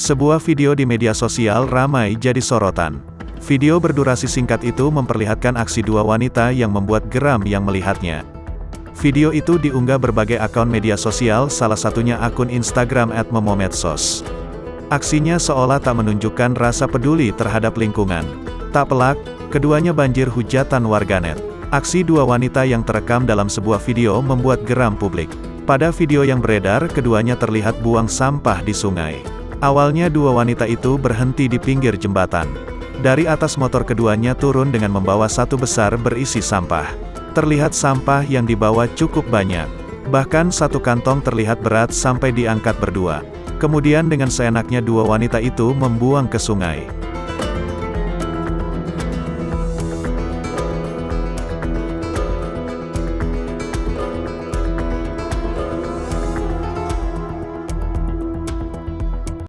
Sebuah video di media sosial ramai jadi sorotan. Video berdurasi singkat itu memperlihatkan aksi dua wanita yang membuat geram yang melihatnya. Video itu diunggah berbagai akun media sosial, salah satunya akun Instagram @memomedsos. Aksinya seolah tak menunjukkan rasa peduli terhadap lingkungan. Tak pelak, keduanya banjir hujatan warganet. Aksi dua wanita yang terekam dalam sebuah video membuat geram publik. Pada video yang beredar, keduanya terlihat buang sampah di sungai. Awalnya dua wanita itu berhenti di pinggir jembatan. Dari atas motor keduanya turun dengan membawa satu besar berisi sampah. Terlihat sampah yang dibawa cukup banyak. Bahkan satu kantong terlihat berat sampai diangkat berdua. Kemudian dengan seenaknya dua wanita itu membuang ke sungai.